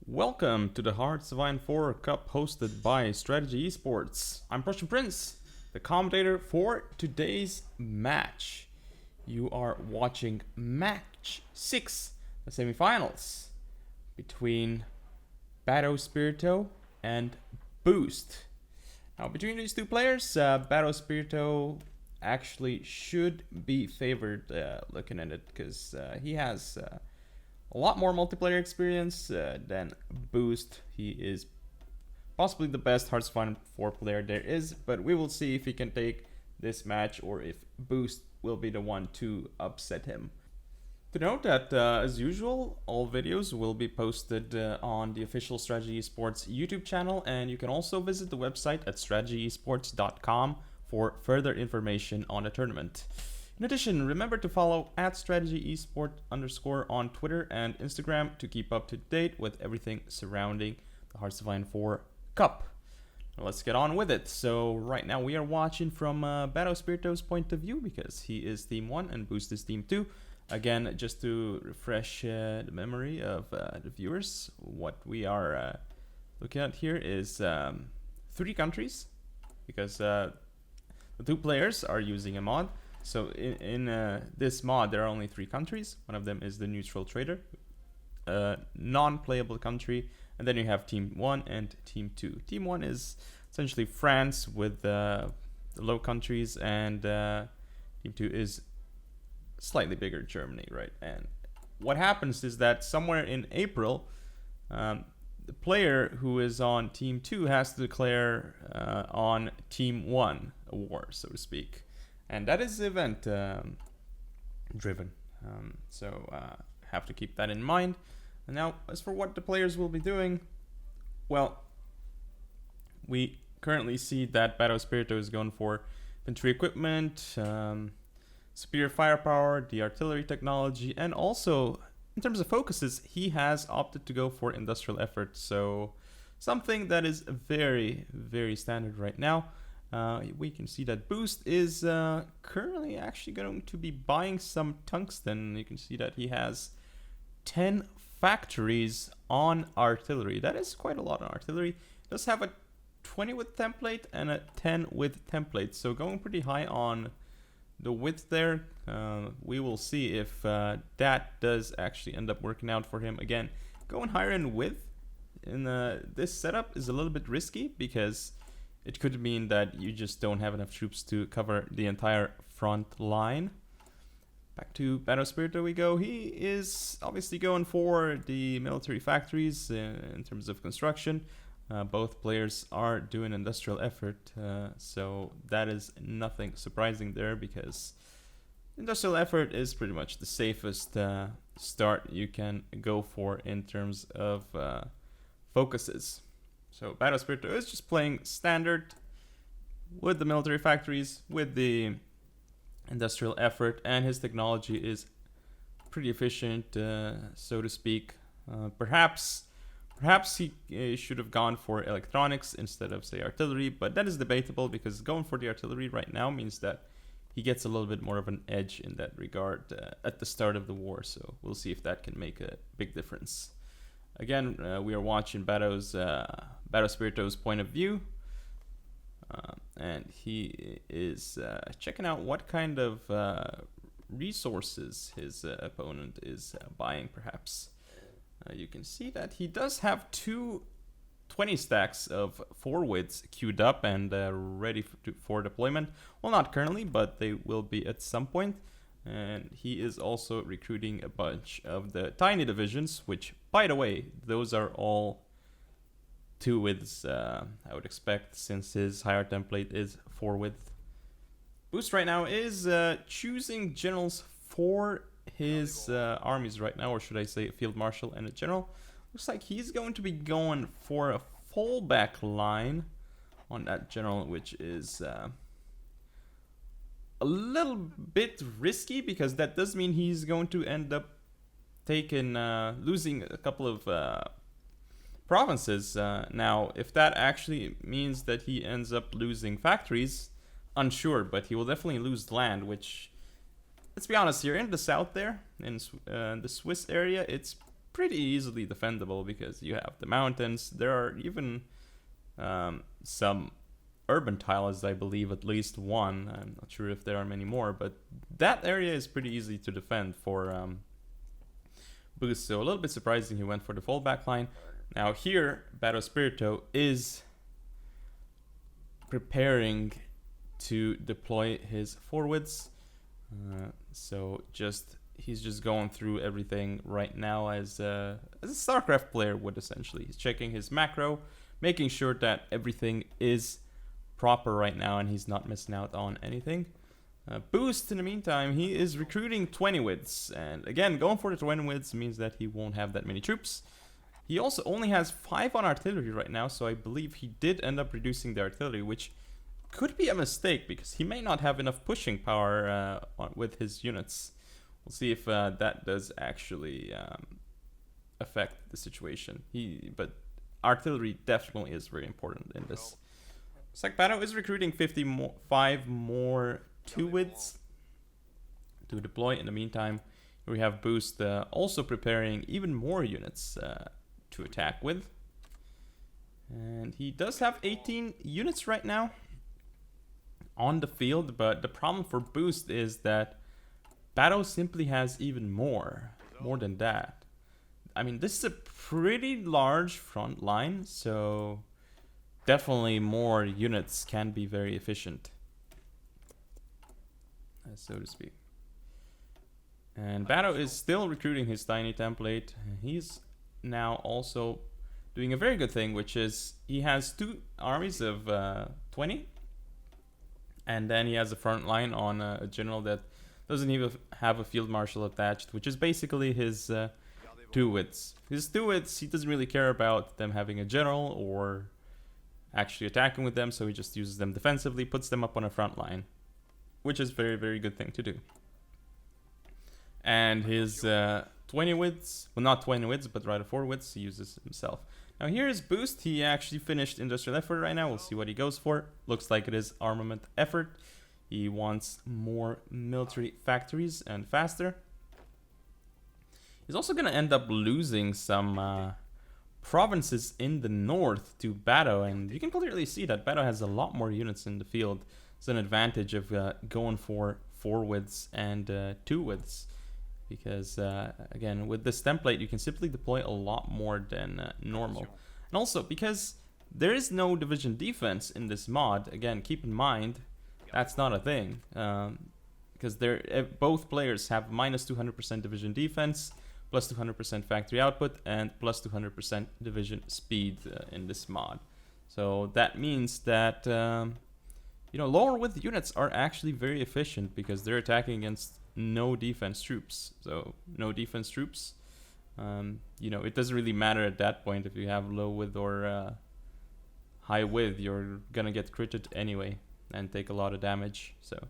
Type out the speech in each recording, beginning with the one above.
Welcome to the HOI4 Cup hosted by Strategy Esports. I'm Prussian Prince, the commentator for today's match. You are watching match 6, the semi-finals, between Baddo Spirito and Boost. Now, between these two players, Baddo Spirito actually should be favored looking at it because he has a lot more multiplayer experience than Boost. He is possibly the best HOI4 player there is, but we will see if he can take this match or if Boost will be the one to upset him. To note that, as usual, all videos will be posted on the official Strategy Esports YouTube channel, and you can also visit the website at strategyesports.com for further information on the tournament. In addition, remember to follow @StrategyEsport_ on Twitter and Instagram to keep up to date with everything surrounding the HOI4 Cup. Now let's get on with it. So right now we are watching from Baddo Spirito's point of view because he is Team 1 and Boost is Team 2. Again, just to refresh the memory of the viewers, what we are looking at here is 3 countries because the 2 players are using a mod. So in this mod, there are only 3 countries. One of them is the neutral trader, non-playable country, and then you have Team 1 and Team 2. Team 1 is essentially France with the low countries, and Team 2 is slightly bigger Germany, right? And what happens is that somewhere in April, the player who is on Team 2 has to declare on Team 1 a war, so to speak. And that is event driven, so have to keep that in mind. And now, as for what the players will be doing, well, we currently see that Baddo Spirito is going for infantry equipment, superior firepower, the artillery technology, and also in terms of focuses, he has opted to go for industrial effort. So something that is very, very standard right now. We can see that Boost is currently actually going to be buying some tungsten. You can see that he has 10 factories on artillery. That is quite a lot on artillery. He does have a 20 with template and a 10 with template. So going pretty high on the width there. We will see if that does actually end up working out for him. Again, going higher in width in this setup is a little bit risky because it could mean that you just don't have enough troops to cover the entire front line. Back to Baddo Spirito we go. He is obviously going for the military factories in terms of construction. Both players are doing industrial effort, so that is nothing surprising there because industrial effort is pretty much the safest start you can go for in terms of focuses. So Baddo Spirito is just playing standard with the military factories, with the industrial effort, and his technology is pretty efficient, so to speak. Perhaps he should have gone for electronics instead of, say, artillery, but that is debatable because going for the artillery right now means that he gets a little bit more of an edge in that regard at the start of the war, so we'll see if that can make a big difference. Again, we are watching Baddo Spirito's point of view, and he is checking out what kind of resources his opponent is buying, perhaps. You can see that he does have 2 20 stacks of 4 widths queued up and ready for deployment. Well, not currently, but they will be at some point. And he is also recruiting a bunch of the tiny divisions, which, by the way, those are all 2 widths, I would expect, since his higher template is 4 width. Boost right now is choosing generals for his armies right now, or should I say field marshal and a general. Looks like he's going to be going for a fallback line on that general, which is a little bit risky because that does mean he's going to end up losing a couple of provinces. Now, if that actually means that he ends up losing factories, unsure, but he will definitely lose land, which, let's be honest, here in the south there, in the Swiss area, it's pretty easily defendable because you have the mountains. There are even some urban tiles, I believe, at least one. I'm not sure if there are many more, but that area is pretty easy to defend for Boost. So a little bit surprising he went for the fallback line. Now here, Baddo Spirito is preparing to deploy his forwards. So he's just going through everything right now as a StarCraft player would essentially. He's checking his macro, making sure that everything is proper right now and he's not missing out on anything. Boost, in the meantime, he is recruiting 20 widths, and again, going for the 20 widths means that he won't have that many troops. He also only has 5 on artillery right now, so I believe he did end up reducing the artillery, which could be a mistake because he may not have enough pushing power with his units. We'll see if that does actually affect the situation. But artillery definitely is very important in this. Looks like Baddo is recruiting 55 more 2 widths to deploy. In the meantime, we have Boost also preparing even more units to attack with. And he does have 18 units right now on the field, but the problem for Boost is that Baddo simply has even more than that. I mean, this is a pretty large front line, so definitely more units can be very efficient, so to speak. And Baddo is still recruiting his tiny template. He's now also doing a very good thing, which is he has 2 armies of 20, and then he has a front line on a general that doesn't even have a field marshal attached, which is basically his 2 widths. His 2 widths, he doesn't really care about them having a general or actually attacking with them, so he just uses them defensively, puts them up on a front line, which is very, very good thing to do. And his 20 widths, well, not 20 widths, but rather 4 widths, he uses himself. Now here is Boost. He actually finished industrial effort right now. We'll see what he goes for. Looks like it is armament effort. He wants more military factories and faster. He's also going to end up losing some provinces in the north to Baddo, and you can clearly see that Baddo has a lot more units in the field. It's an advantage of going for 4 widths and 2 widths, because again, with this template you can simply deploy a lot more than normal. And also because there is no division defense in this mod, again, keep in mind that's not a thing, because both players have minus 200% division defense, plus 200% factory output, and plus 200% division speed in this mod. So that means that lower width units are actually very efficient because they're attacking against no defense troops. So no defense troops, it doesn't really matter at that point if you have low width or high width. You're gonna get critted anyway and take a lot of damage. So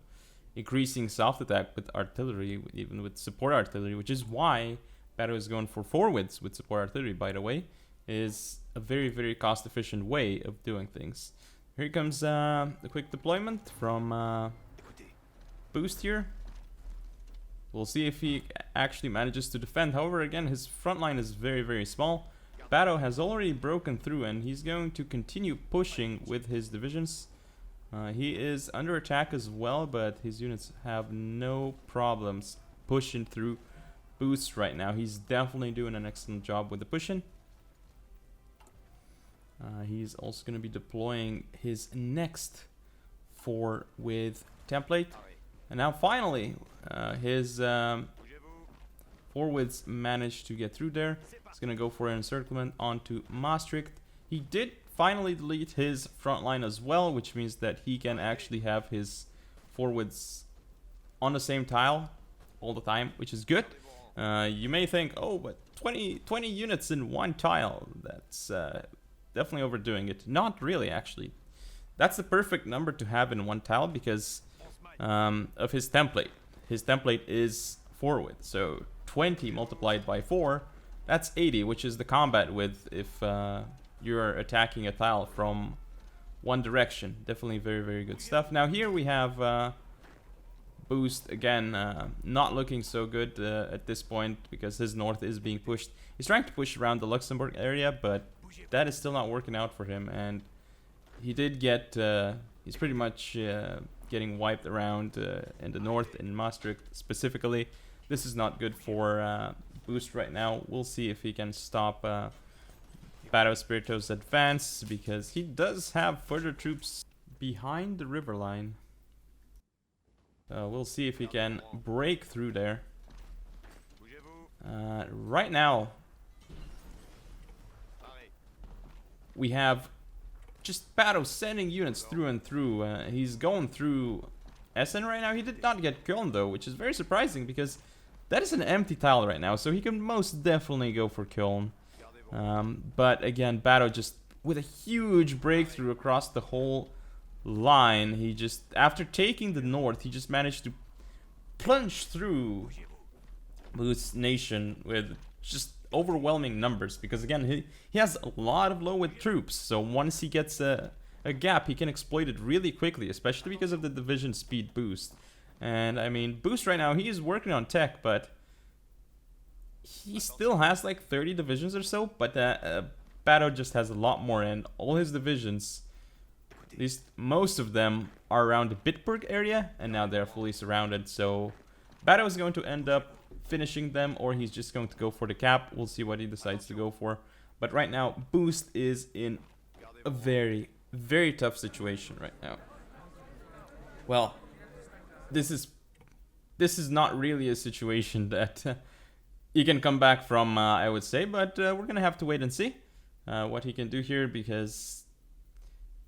increasing soft attack with artillery, even with support artillery, which is why Baddo is going for 4 widths with support artillery, by the way, is a very, very cost efficient way of doing things. Here comes a quick deployment from Boost here. We'll see if he actually manages to defend. However, again, his front line is very, very small. Baddo has already broken through, and he's going to continue pushing with his divisions. He is under attack as well, but his units have no problems pushing through Boost right now. He's definitely doing an excellent job with the pushing. He's also going to be deploying his next 4 with template. And now finally, his 4 widths managed to get through there. He's going to go for an encirclement onto Maastricht. He did finally delete his front line as well, which means that he can actually have his 4 widths on the same tile all the time, which is good. You may think, oh, but 20 units in one tile, that's definitely overdoing it. Not really, actually. That's the perfect number to have in one tile because of his template. His template is 4 width, so 20 multiplied by 4, that's 80, which is the combat width if you're attacking a tile from one direction. Definitely very, very good stuff. Now here we have Boost, again, not looking so good at this point because his north is being pushed. He's trying to push around the Luxembourg area, but that is still not working out for him. And he did get, he's pretty much getting wiped around in the north, in Maastricht specifically. This is not good for Boost right now. We'll see if he can stop Baddo Spirito's advance, because he does have further troops behind the river line. We'll see if he can break through there. Right now, we have just Baddo sending units through and through. He's going through Essen right now. He did not get Köln though, which is very surprising because that is an empty tile right now, so he can most definitely go for Köln. But again, Baddo just with a huge breakthrough across the whole line. He just, after taking the north, he just managed to plunge through Boost's nation with just overwhelming numbers, because again, he has a lot of low-wit troops, so once he gets a gap, he can exploit it really quickly, especially because of the division speed boost. And I mean, Boost right now, he is working on tech, but he still has like 30 divisions or so, but Baddo just has a lot more, and all his divisions, at least most of them, are around the Bitburg area, and now they're fully surrounded. So Baddo is going to end up finishing them, or he's just going to go for the cap. We'll see what he decides to go for. But right now, Boost is in a very, very tough situation right now. Well, this is not really a situation that he can come back from, I would say, but we're going to have to wait and see what he can do here, because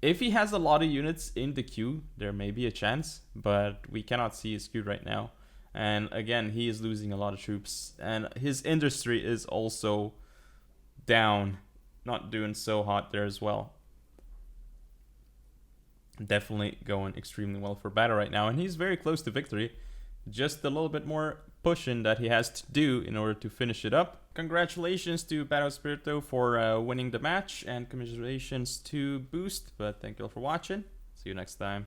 if he has a lot of units in the queue, there may be a chance, but we cannot see his queue right now. And again, he is losing a lot of troops, and his industry is also down, not doing so hot there as well. Definitely going extremely well for Baddo right now, and he's very close to victory. Just a little bit more pushing that he has to do in order to finish it up. Congratulations to Baddo Spirito for winning the match, and congratulations to Boost. But thank you all for watching. See you next time.